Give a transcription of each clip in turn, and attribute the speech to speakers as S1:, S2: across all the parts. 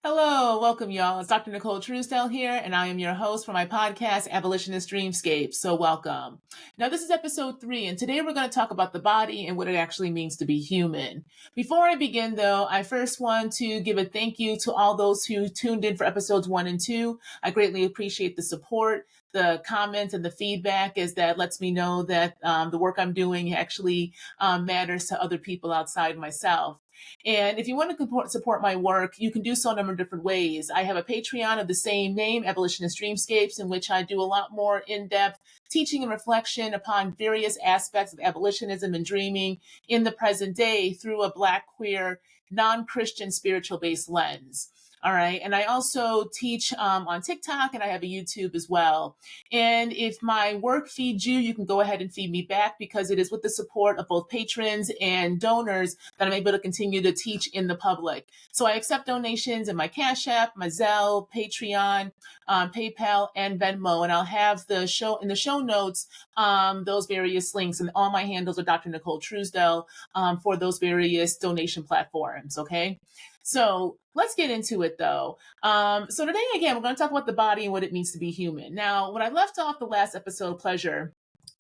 S1: Hello, welcome y'all. It's Dr. Nicole Truesdale here, and I am your host for my podcast, Abolitionist Dreamscape. So welcome. Now, this is episode 3, and today we're going to talk about the body and what it actually means to be human. Before I begin, though, I first want to give a thank you to all those who tuned in for episodes 1 and 2. I greatly appreciate the support, the comments, and the feedback, as that lets me know that the work I'm doing actually matters to other people outside myself. And if you want to support my work, you can do so a number of different ways. I have a Patreon of the same name, Abolitionist Dreamscapes, in which I do a lot more in-depth teaching and reflection upon various aspects of abolitionism and dreaming in the present day through a Black, queer, non-Christian, spiritual-based lens. All right. And I also teach on TikTok, and I have a YouTube as well. And if my work feeds you, you can go ahead and feed me back, because it is with the support of both patrons and donors that I'm able to continue to teach in the public. So I accept donations in my Cash App, my Zelle, Patreon, PayPal, and Venmo. And I'll have the show in the show notes, those various links, and all my handles are Dr. Nicole Truesdale for those various donation platforms. Okay. So let's get into it, though. So today, again, we're going to talk about the body and what it means to be human. Now, when I left off the last episode, Pleasure,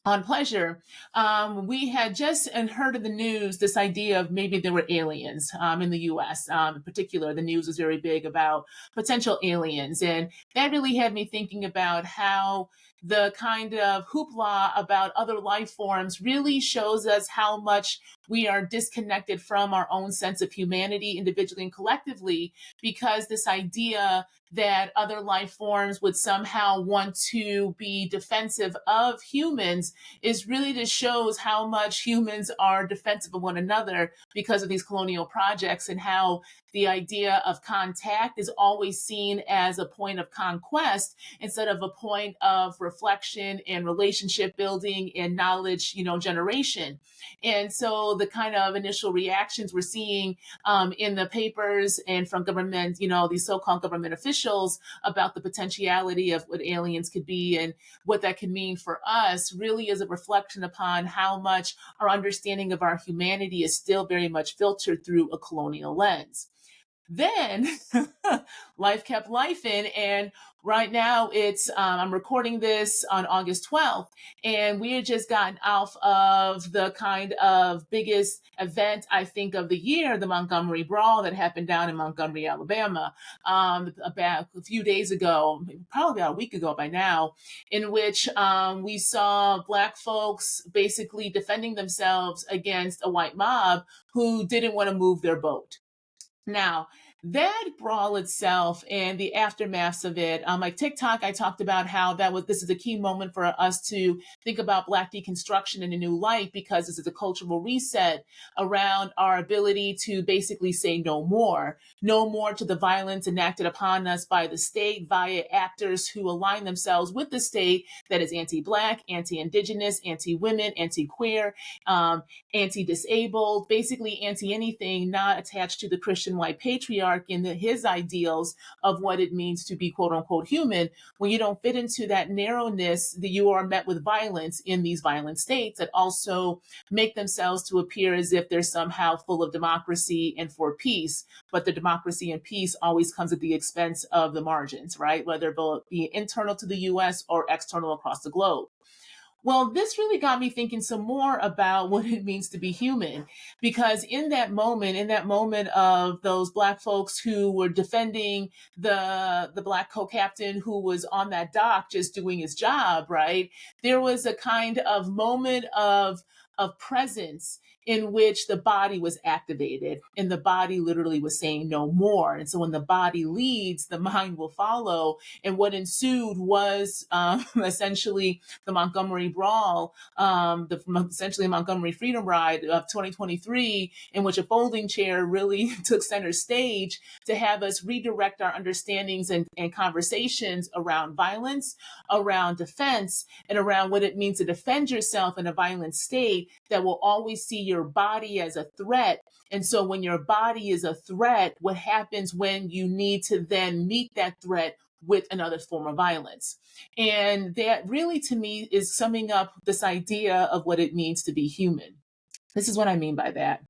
S1: we had just heard of the news, this idea of maybe there were aliens in the U.S. In particular, the news was very big about potential aliens. And that really had me thinking about how the kind of hoopla about other life forms really shows us how much we are disconnected from our own sense of humanity individually and collectively, because this idea that other life forms would somehow want to be defensive of humans is really just shows how much humans are defensive of one another because of these colonial projects, and how the idea of contact is always seen as a point of conquest instead of a point of reflection and relationship building and knowledge, generation. And so the kind of initial reactions we're seeing in the papers and from government, these so-called government officials about the potentiality of what aliens could be and what that could mean for us really is a reflection upon how much our understanding of our humanity is still very much filtered through a colonial lens. Then life kept lifing, and right now it's I'm recording this on August 12th, and we had just gotten off of the kind of biggest event, I think, of the year, the Montgomery Brawl that happened down in Montgomery, Alabama, about a few days ago, probably about a week ago by now, in which we saw Black folks basically defending themselves against a white mob who didn't want to move their boat. Now, that brawl itself and the aftermaths of it, like TikTok, I talked about how this is a key moment for us to think about Black deconstruction in a new light, because this is a cultural reset around our ability to basically say no more to the violence enacted upon us by the state via actors who align themselves with the state that is anti-Black, anti-Indigenous, anti-women, anti-queer, anti-disabled, basically anti-anything not attached to the Christian white patriarch and his ideals of what it means to be quote unquote human. When you don't fit into that narrowness, that you are met with violence in these violent states that also make themselves to appear as if they're somehow full of democracy and for peace. But the democracy and peace always comes at the expense of the margins, right? Whether it be internal to the US or external across the globe. Well, this really got me thinking some more about what it means to be human, because in that moment of those Black folks who were defending the Black co-captain who was on that dock just doing his job, right? There was a kind of moment of presence in which the body was activated, and the body literally was saying no more. And so when the body leads, the mind will follow. And what ensued was essentially the Montgomery Brawl, essentially Montgomery Freedom Ride of 2023, in which a folding chair really took center stage to have us redirect our understandings and conversations around violence, around defense, and around what it means to defend yourself in a violent state that will always see your body as a threat. And so when your body is a threat, what happens when you need to then meet that threat with another form of violence? And that really, to me, is summing up this idea of what it means to be human. This is what I mean by that.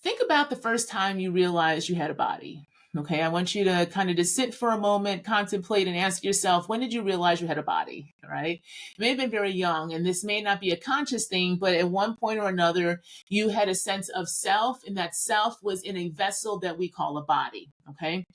S1: Think about the first time you realized you had a body. Okay, I want you to kind of just sit for a moment, contemplate, and ask yourself, when did you realize you had a body? Right? You may have been very young, and this may not be a conscious thing, but at one point or another, you had a sense of self, and that self was in a vessel that we call a body. Okay.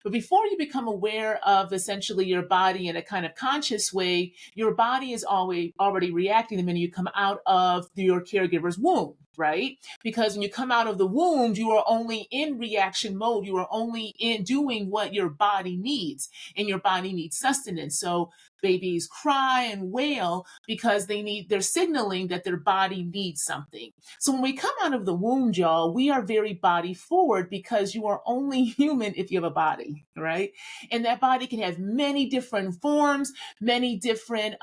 S1: But before you become aware of essentially your body in a kind of conscious way, your body is always already reacting the minute you come out of your caregiver's womb, right? Because when you come out of the womb, you are only in reaction mode. You are only in doing what your body needs, and your body needs sustenance. So babies cry and wail because they're signaling that their body needs something. So when we come out of the womb, y'all, we are very body forward because you are only human if you have a body, right? And that body can have many different forms, many different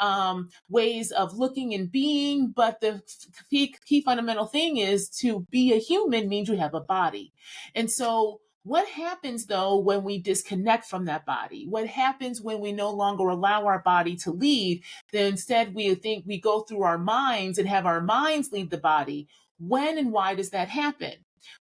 S1: ways of looking and being. But the key fundamental thing is, to be a human means you have a body. And so what happens though when we disconnect from that body? What happens when we no longer allow our body to lead? Then instead we think we go through our minds and have our minds lead the body. When and why does that happen?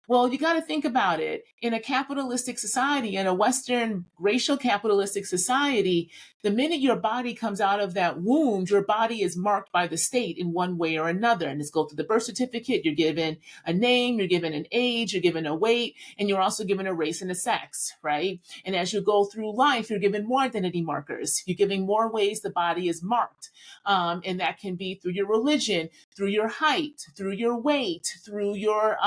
S1: Well, you got to think about it. In a capitalistic society, in a Western racial capitalistic society, the minute your body comes out of that womb, your body is marked by the state in one way or another. And it's go to the birth certificate, you're given a name, you're given an age, you're given a weight, and you're also given a race and a sex, right? And as you go through life, you're given more identity markers. You're giving more ways the body is marked. And that can be through your religion, through your height, through your weight, through your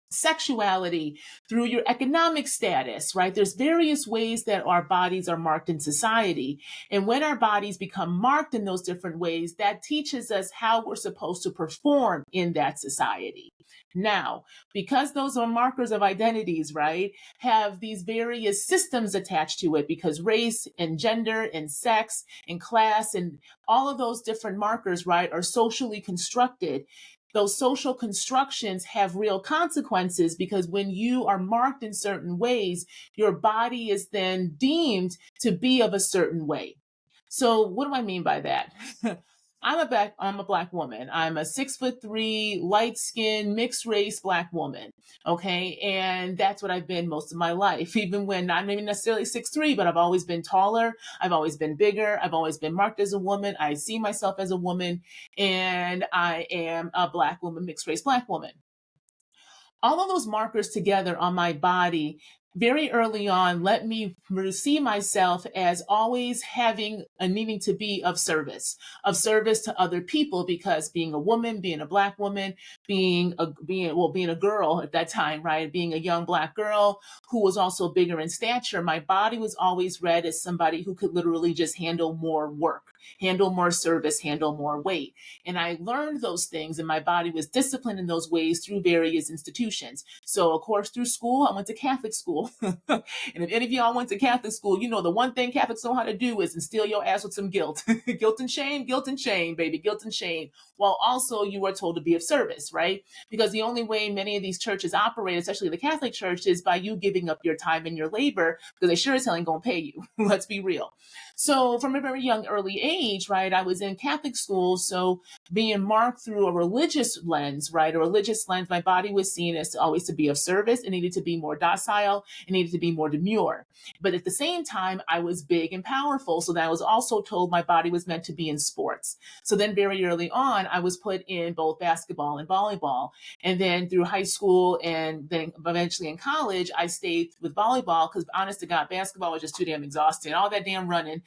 S1: sexuality, through your economic status, right? There's various ways that our bodies are marked in society. And when our bodies become marked in those different ways, that teaches us how we're supposed to perform in that society. Now, because those are markers of identities, right, have these various systems attached to it, because race and gender and sex and class and all of those different markers, right, are socially constructed. Those social constructions have real consequences, because when you are marked in certain ways, your body is then deemed to be of a certain way. So what do I mean by that? I'm a black woman. I'm a 6'3", light skinned, mixed race black woman. Okay. And that's what I've been most of my life, even when not maybe necessarily 6'3", but I've always been taller. I've always been bigger. I've always been marked as a woman. I see myself as a woman, and I am a black woman, mixed race black woman. All of those markers together on my body very early on let me see myself as always having a needing to be of service to other people, because being a woman, being a black woman, being a girl at that time, right? Being a young black girl who was also bigger in stature, my body was always read as somebody who could literally just handle more work, handle more service, handle more weight. And I learned those things, and my body was disciplined in those ways through various institutions. So, of course, through school, I went to Catholic school. And if any of y'all went to Catholic school, you know the one thing Catholics know how to do is instill your ass with some guilt. Guilt and shame, baby, guilt and shame. While also you are told to be of service, right? Because the only way many of these churches operate, especially the Catholic Church, is by you giving up your time and your labor, because they sure as hell ain't gonna pay you. Let's be real. So from a very young, early age, right, I was in Catholic school. So being marked through a religious lens, right, a religious lens, my body was seen as always to be of service. It needed to be more docile. It needed to be more demure. But at the same time, I was big and powerful. So that I was also told my body was meant to be in sports. So then very early on, I was put in both basketball and volleyball. And then through high school and then eventually in college, I stayed with volleyball because honest to God, basketball was just too damn exhausting. All that damn running.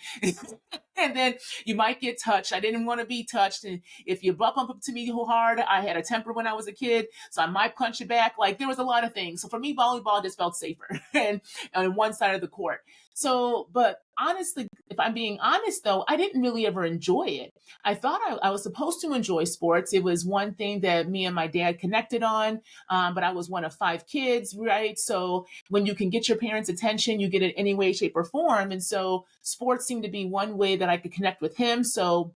S1: And then you might get touched. I didn't want to be touched. And if you bump up to me too hard, I had a temper when I was a kid, so I might punch you back. Like there was a lot of things. So for me, volleyball just felt safer and on one side of the court. So, but honestly, if I'm being honest though, I didn't really ever enjoy it. I thought I was supposed to enjoy sports. It was one thing that me and my dad connected on, but I was one of 5 kids, right? So when you can get your parents' attention, you get it any way, shape, or form. And so sports seemed to be one way that I could connect with him. So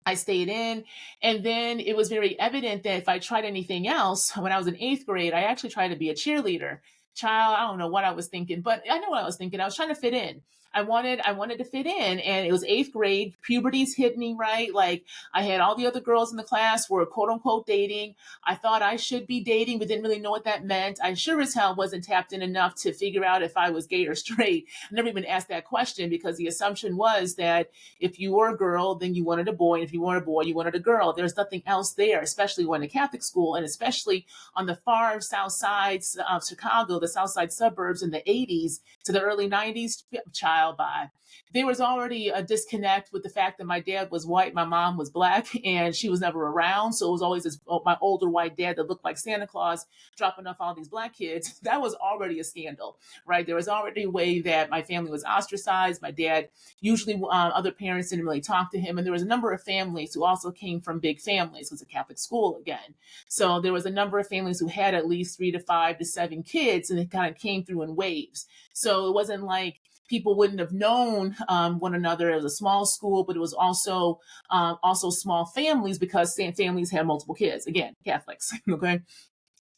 S1: I stayed in. And then it was very evident that if I tried anything else, when I was in 8th grade, I actually tried to be a cheerleader. child, I don't know what I was thinking, but I know what I was thinking. I was trying to fit in. I wanted to fit in, and it was eighth grade. Puberty's hit me, right? Like, I had all the other girls in the class were quote unquote dating. I thought I should be dating, but didn't really know what that meant. I sure as hell wasn't tapped in enough to figure out if I was gay or straight. I never even asked that question because the assumption was that if you were a girl, then you wanted a boy. And if you weren't a boy, you wanted a girl. There's nothing else there, especially when in Catholic school, and especially on the far south sides of Chicago, the south side suburbs in the 80s to the early 90s, child by. There was already a disconnect with the fact that my dad was white, my mom was black, and she was never around. So it was always my older white dad that looked like Santa Claus dropping off all these black kids. That was already a scandal, right? There was already a way that my family was ostracized. My dad, usually other parents didn't really talk to him. And there was a number of families who also came from big families. It was a Catholic school again. So there was a number of families who had at least 3 to 5 to 7 kids, and it kind of came through in waves. So it wasn't like people wouldn't have known one another. It was a small school, but it was also small families because families had multiple kids. Again, Catholics. Okay,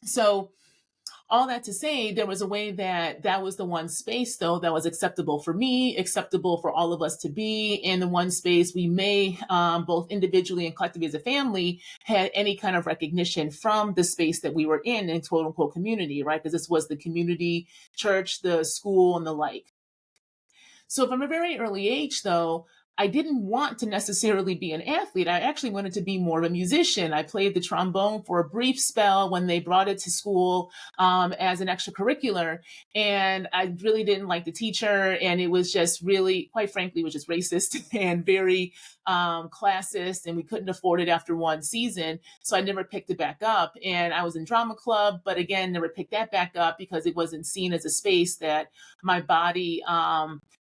S1: so all that to say, there was a way that was the one space, though, that was acceptable for me, acceptable for all of us to be in the one space we may, both individually and collectively as a family, had any kind of recognition from the space that we were in quote unquote community, right? Because this was the community, church, the school, and the like. So from a very early age, though, I didn't want to necessarily be an athlete. I actually wanted to be more of a musician. I played the trombone for a brief spell when they brought it to school as an extracurricular. And I really didn't like the teacher. And it was just really, quite frankly, it was just racist and very classist. And we couldn't afford it after one season. So I never picked it back up. And I was in drama club, but again, never picked that back up because it wasn't seen as a space that my body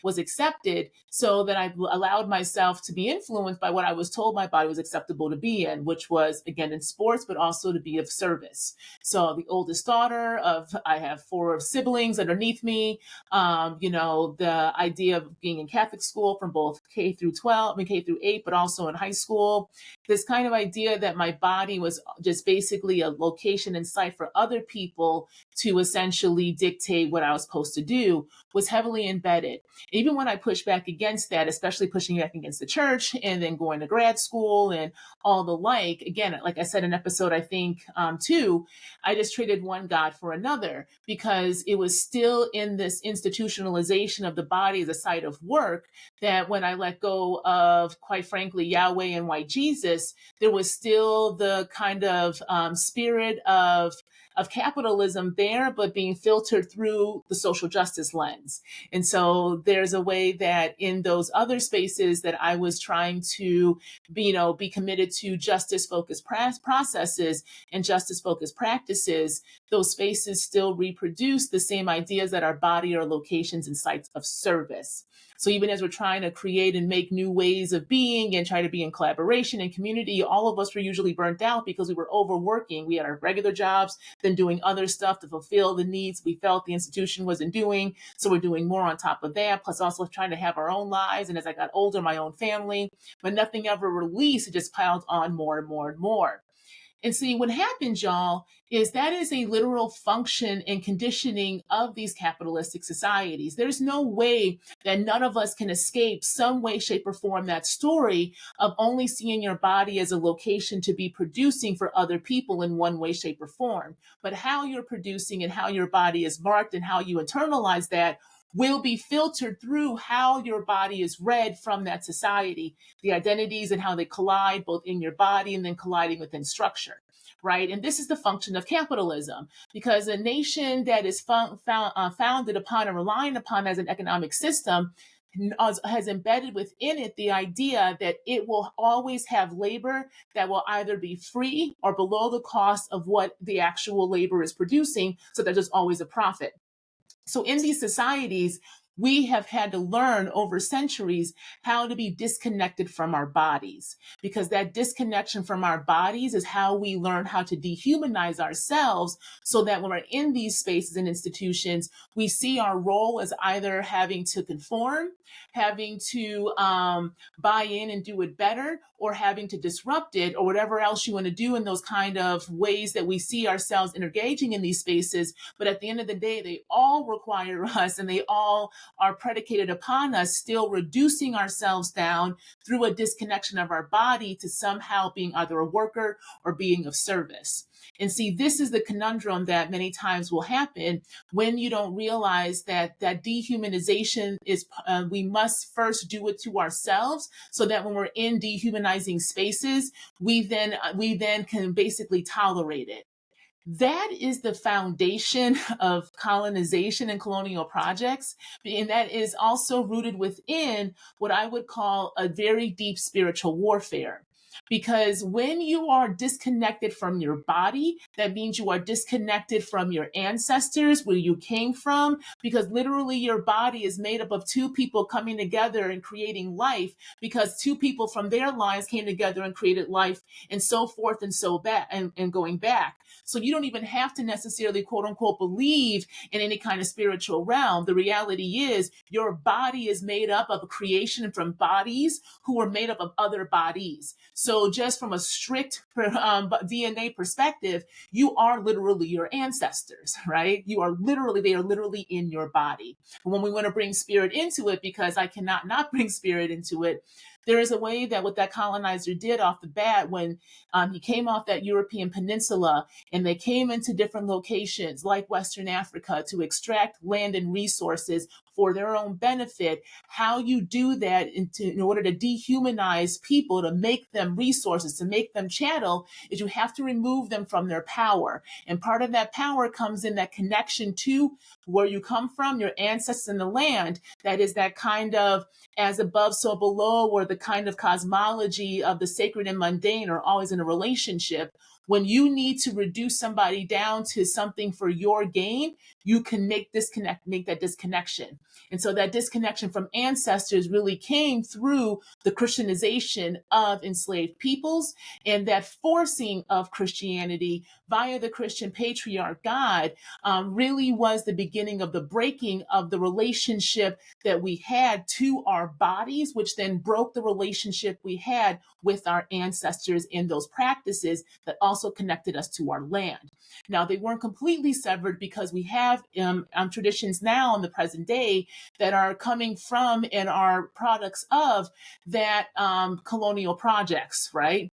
S1: was accepted, so that I allowed myself to be influenced by what I was told my body was acceptable to be in, which was, again, in sports, but also to be of service. So the oldest daughter I have 4 siblings underneath me. The idea of being in Catholic school from both K through 12, I mean, K through 8, but also in high school. This kind of idea that my body was just basically a location and site for other people to essentially dictate what I was supposed to do was heavily embedded. Even when I pushed back against that, especially pushing back against the church and then going to grad school and all the like, again, like I said in episode, I think 2, I just traded one God for another because it was still in this institutionalization of the body as a site of work that when I let go of, quite frankly, Yahweh and white Jesus, there was still the kind of spirit of capitalism there, but being filtered through the social justice lens. And so there's a way that in those other spaces that I was trying to be committed to justice focused processes and justice focused practices, those spaces still reproduce the same ideas that our body are locations and sites of service. So even as we're trying to create and make new ways of being and try to be in collaboration and community, all of us were usually burnt out because we were overworking. We had our regular jobs, then doing other stuff to fulfill the needs we felt the institution wasn't doing. So we're doing more on top of that, plus also trying to have our own lives. And as I got older, my own family, but nothing ever released. It just piled on more and more and more. And see, what happens, y'all, is that is a literal function and conditioning of these capitalistic societies. There's no way that none of us can escape some way, shape, or form that story of only seeing your body as a location to be producing for other people in one way, shape, or form. But how you're producing and how your body is marked and how you internalize that will be filtered through how your body is read from that society, the identities and how they collide both in your body and then colliding within structure, right? And this is the function of capitalism, because a nation that is founded upon and relying upon as an economic system has embedded within it the idea that it will always have labor that will either be free or below the cost of what the actual labor is producing, so that there's always a profit. So in these societies, we have had to learn over centuries how to be disconnected from our bodies, because that disconnection from our bodies is how we learn how to dehumanize ourselves, so that when we're in these spaces and institutions, we see our role as either having to conform, having to buy in and do it better, or having to disrupt it, or whatever else you want to do in those kind of ways that we see ourselves engaging in these spaces. But at the end of the day, they all require us, and they all are predicated upon us still reducing ourselves down through a disconnection of our body to somehow being either a worker or being of service. And see, this is the conundrum that many times will happen when you don't realize that dehumanization is, we must first do it to ourselves, so that when we're in dehumanizing spaces, we then can basically tolerate it. That is the foundation of colonization and colonial projects. And that is also rooted within what I would call a very deep spiritual warfare. Because when you are disconnected from your body, that means you are disconnected from your ancestors, where you came from, because literally your body is made up of two people coming together and creating life, because two people from their lines came together and created life, and so forth and so back and going back. So you don't even have to necessarily, quote unquote, believe in any kind of spiritual realm. The reality is your body is made up of a creation from bodies who are made up of other bodies. So just from a strict DNA perspective, you are literally your ancestors, right? They are literally in your body. But when we want to bring spirit into it, because I cannot not bring spirit into it, there is a way that what that colonizer did off the bat when he came off that European peninsula, and they came into different locations like Western Africa to extract land and resources for their own benefit. How you do that in order to dehumanize people, to make them resources, to make them chattel, is you have to remove them from their power. And part of that power comes in that connection to where you come from, your ancestors in the land. That is that kind of as above, so below, or the kind of cosmology of the sacred and mundane are always in a relationship. When you need to reduce somebody down to something for your gain, you can make that disconnection. And so that disconnection from ancestors really came through the Christianization of enslaved peoples, and that forcing of Christianity via the Christian patriarch God really was the beginning of the breaking of the relationship that we had to our bodies, which then broke the relationship we had with our ancestors in those practices that also connected us to our land. Now, they weren't completely severed, because we have traditions now in the present day that are coming from and are products of that colonial projects, right?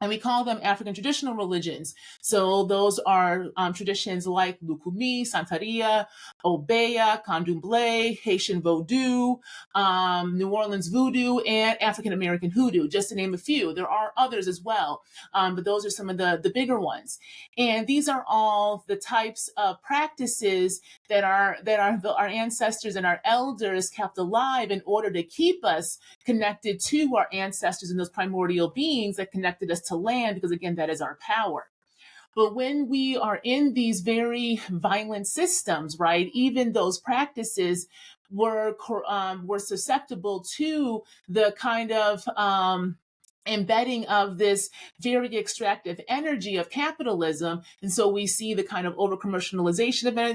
S1: And we call them African traditional religions. So those are traditions like Lukumi, Santeria, Obeya, Candomblé, Haitian Vodou, New Orleans Voodoo, and African American Hoodoo, just to name a few. There are others as well, but those are some of the bigger ones. And these are all the types of practices that our ancestors and our elders kept alive in order to keep us connected to our ancestors and those primordial beings that connected us to land, because again, that is our power. But when we are in these very violent systems, right, even those practices were susceptible to the kind of embedding of this very extractive energy of capitalism. And so we see the kind of over commercialization of many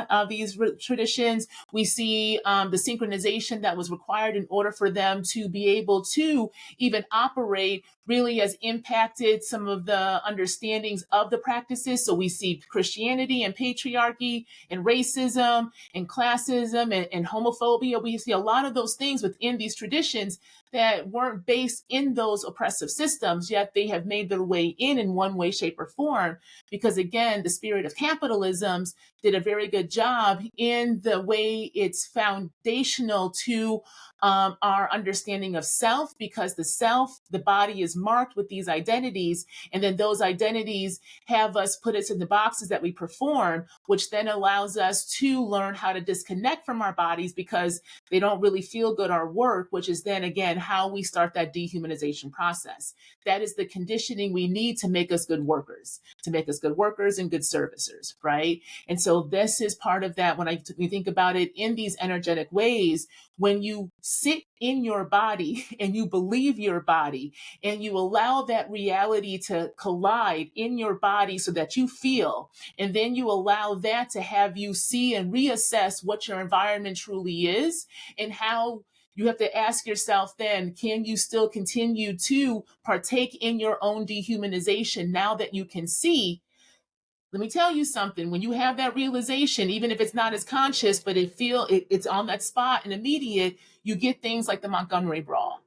S1: of these traditions. We see the synchronization that was required in order for them to be able to even operate really has impacted some of the understandings of the practices. So we see Christianity and patriarchy and racism and classism and homophobia. We see a lot of those things within these traditions that weren't based in those oppressive systems, yet they have made their way in one way, shape, or form. Because again, the spirit of capitalism did a very good job in the way it's foundational to our understanding of self, because the body is marked with these identities, and then those identities have us put us in the boxes that we perform, which then allows us to learn how to disconnect from our bodies because they don't really feel good or work, which is then again how we start that dehumanization process. process. That is the conditioning we need to make us good workers, and good servicers, right? And so this is part of that. When we think about it in these energetic ways, when you sit in your body and you believe your body and you allow that reality to collide in your body so that you feel, and then you allow that to have you see and reassess what your environment truly is and how you have to ask yourself then, can you still continue to partake in your own dehumanization now that you can see? Let me tell you something. When you have that realization, even if it's not as conscious, but it's on that spot and immediate, you get things like the Montgomery Brawl.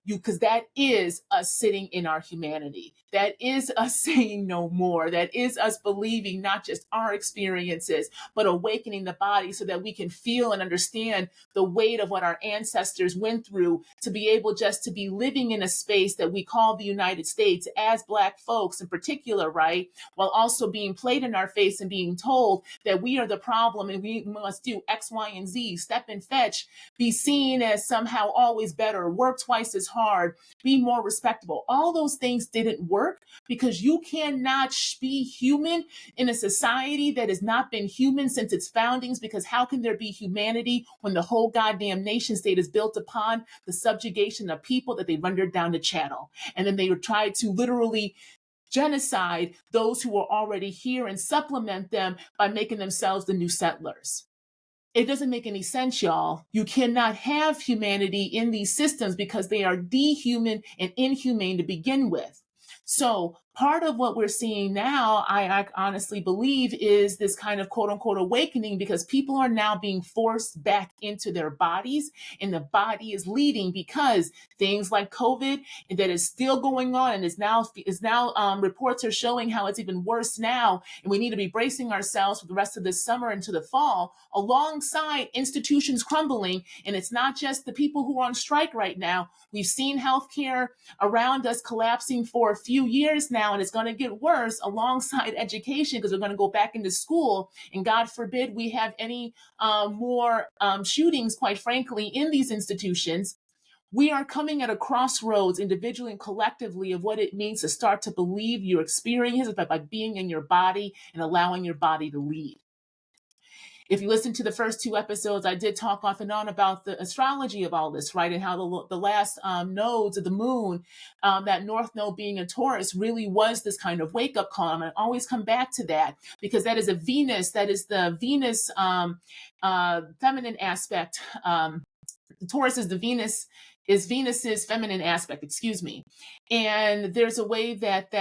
S1: Because that is us sitting in our humanity. That is us saying no more. That is us believing not just our experiences, but awakening the body so that we can feel and understand the weight of what our ancestors went through to be able just to be living in a space that we call the United States as Black folks in particular, right? While also being played in our face and being told that we are the problem and we must do X, Y, and Z, step and fetch, be seen as somehow always better, work twice as hard, be more respectable. All those things didn't work because you cannot be human in a society that has not been human since its foundings, because how can there be humanity when the whole goddamn nation state is built upon the subjugation of people that they rendered down to chattel? And then they tried to literally genocide those who were already here and supplement them by making themselves the new settlers. It doesn't make any sense, y'all. You cannot have humanity in these systems because they are dehuman and inhumane to begin with. So part of what we're seeing now, I honestly believe, is this kind of quote unquote awakening, because people are now being forced back into their bodies, and the body is leading, because things like COVID that is still going on and is now reports are showing how it's even worse now. And we need to be bracing ourselves for the rest of this summer into the fall, alongside institutions crumbling. And it's not just the people who are on strike right now. We've seen healthcare around us collapsing for a few years now, and it's going to get worse alongside education, because we're going to go back into school, and God forbid we have any more shootings, quite frankly, in these institutions. We are coming at a crossroads individually and collectively of what it means to start to believe your experiences by being in your body and allowing your body to lead. If you listen to the first two episodes, I did talk off and on about the astrology of all this, right? And how the last nodes of the moon, that north node being in Taurus, really was this kind of wake up call. I'm going to always come back to that, because that is a Venus, that is the Venus feminine aspect. Taurus is Venus's feminine aspect, excuse me. And there's a way that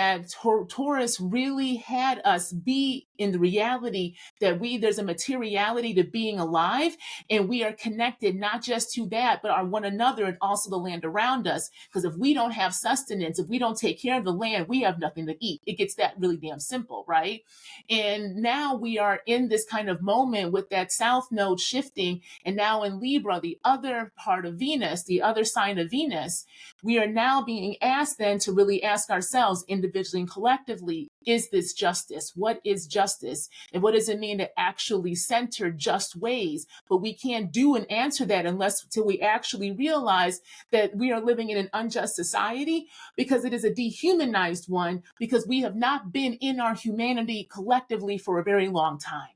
S1: Taurus really had us be in the reality that there's a materiality to being alive, and we are connected not just to that, but our one another and also the land around us. Because if we don't have sustenance, if we don't take care of the land, we have nothing to eat. It gets that really damn simple, right? And now we are in this kind of moment with that south node shifting, and now in Libra, the other part of Venus, the other sign of Venus, we are now being asked then to really ask ourselves individually and collectively, is this justice? What is justice? And what does it mean to actually center just ways? But we can't do and answer that until we actually realize that we are living in an unjust society, because it is a dehumanized one, because we have not been in our humanity collectively for a very long time.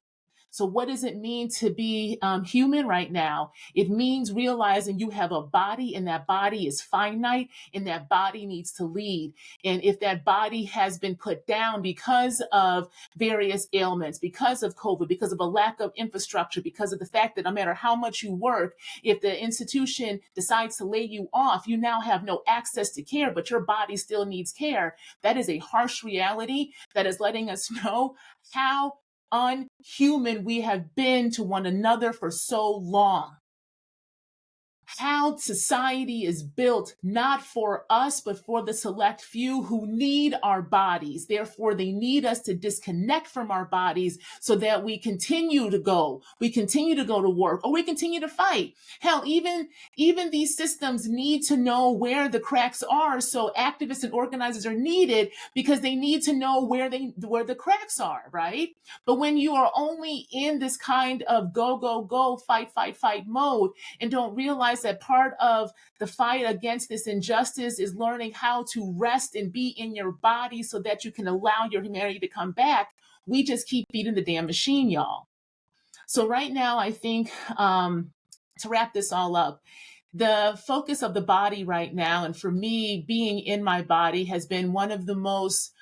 S1: So what does it mean to be human right now? It means realizing you have a body, and that body is finite, and that body needs to lead. And if that body has been put down because of various ailments, because of COVID, because of a lack of infrastructure, because of the fact that no matter how much you work, if the institution decides to lay you off, you now have no access to care, but your body still needs care. That is a harsh reality that is letting us know how unhuman we have been to one another for so long. How society is built not for us, but for the select few who need our bodies. Therefore, they need us to disconnect from our bodies so that we continue to go to work, or we continue to fight. Hell, even these systems need to know where the cracks are. So activists and organizers are needed, because they need to know where the cracks are, right? But when you are only in this kind of go, fight mode, and don't realize realized that part of the fight against this injustice is learning how to rest and be in your body so that you can allow your humanity to come back. We just keep feeding the damn machine, y'all. So right now, I think to wrap this all up, the focus of the body right now, and for me, being in my body has been one of the most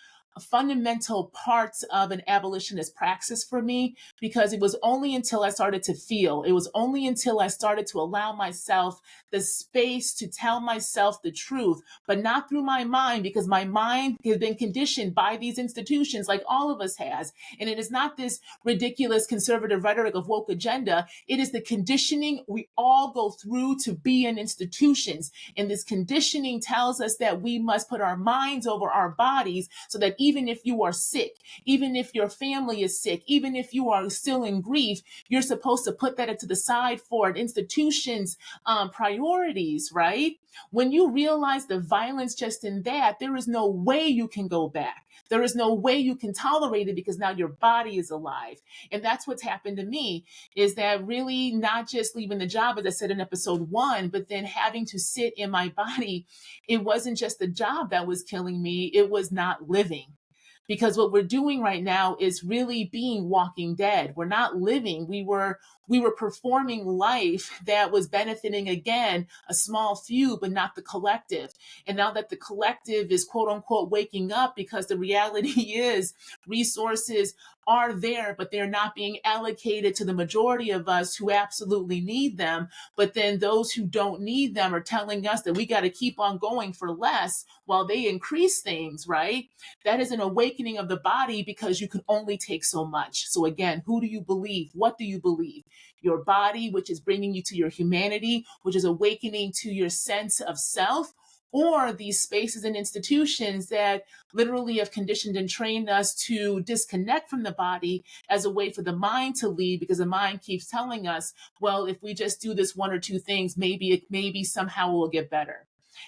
S1: fundamental parts of an abolitionist praxis for me, because it was only until I started to feel, it was only until I started to allow myself the space to tell myself the truth, but not through my mind, because my mind has been conditioned by these institutions like all of us has. And it is not this ridiculous conservative rhetoric of woke agenda. It is the conditioning we all go through to be in institutions. And this conditioning tells us that we must put our minds over our bodies, so that even if you are sick, even if your family is sick, even if you are still in grief, you're supposed to put that to the side for an institution's priorities, right? When you realize the violence just in that, there is no way you can go back. There is no way you can tolerate it, because now your body is alive. And that's what's happened to me, is that really not just leaving the job, as I said in episode 1, but then having to sit in my body. It wasn't just the job that was killing me, it was not living. Because what we're doing right now is really being Walking Dead. We're not living. We were performing life that was benefiting, again, a small few, but not the collective. And now that the collective is quote unquote waking up, because the reality is resources are there, but they're not being allocated to the majority of us who absolutely need them. But then those who don't need them are telling us that we got to keep on going for less while they increase things, right? That is an awakening of the body, because you can only take so much. So again, who do you believe? What do you believe? Your body, which is bringing you to your humanity, which is awakening to your sense of self, or these spaces and institutions that literally have conditioned and trained us to disconnect from the body as a way for the mind to lead, because the mind keeps telling us, well, if we just do this one or two things, maybe somehow we'll get better.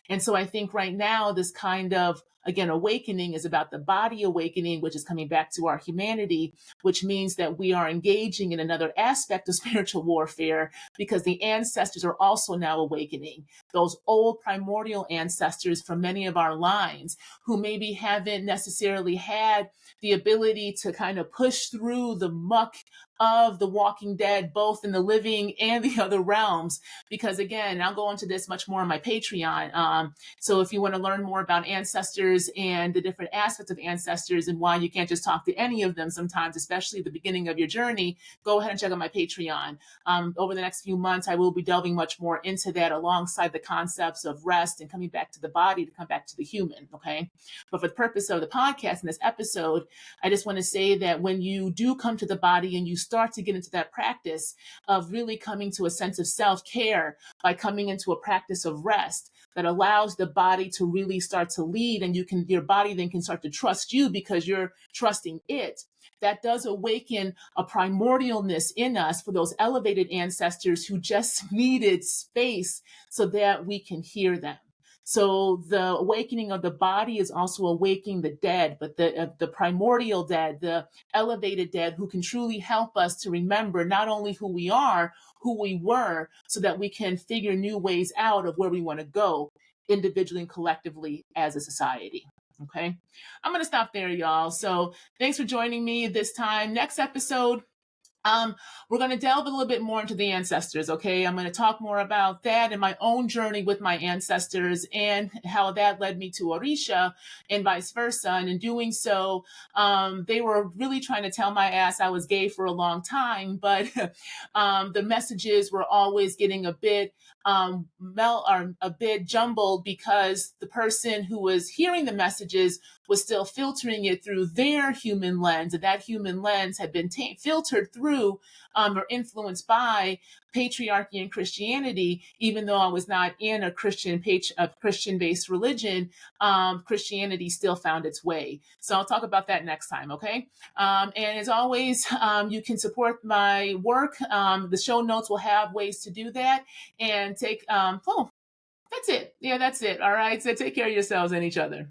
S1: And so I think right now, this kind of, again, awakening is about the body awakening, which is coming back to our humanity, which means that we are engaging in another aspect of spiritual warfare, because the ancestors are also now awakening. Those old primordial ancestors from many of our lines, who maybe haven't necessarily had the ability to kind of push through the muck of the Walking Dead, both in the living and the other realms. Because again, I'll go into this much more on my Patreon. So if you want to learn more about ancestors and the different aspects of ancestors and why you can't just talk to any of them sometimes, especially at the beginning of your journey, go ahead and check out my Patreon. Over the next few months, I will be delving much more into that, alongside the concepts of rest and coming back to the body to come back to the human, okay? But for the purpose of the podcast in this episode, I just want to say that when you do come to the body and you start to get into that practice of really coming to a sense of self-care by coming into a practice of rest that allows the body to really start to lead, and your body then can start to trust you because you're trusting it. That does awaken a primordialness in us for those elevated ancestors who just needed space so that we can hear them. So the awakening of the body is also awakening the dead, but the primordial dead, the elevated dead, who can truly help us to remember not only who we are, who we were, so that we can figure new ways out of where we want to go individually and collectively as a society. Okay. I'm going to stop there, y'all. So thanks for joining me this time. Next episode, we're going to delve a little bit more into the ancestors, okay? I'm going to talk more about that and my own journey with my ancestors and how that led me to Orisha and vice versa. And in doing so, they were really trying to tell my ass I was gay for a long time, but the messages were always getting a bit a bit jumbled, because the person who was hearing the messages was still filtering it through their human lens, and that human lens had been filtered through or influenced by patriarchy and Christianity. Even though I was not in a Christian-based religion, Christianity still found its way. So I'll talk about that next time, okay? And as always, you can support my work. The show notes will have ways to do that. And that's it. Yeah, that's it. All right. So take care of yourselves and each other.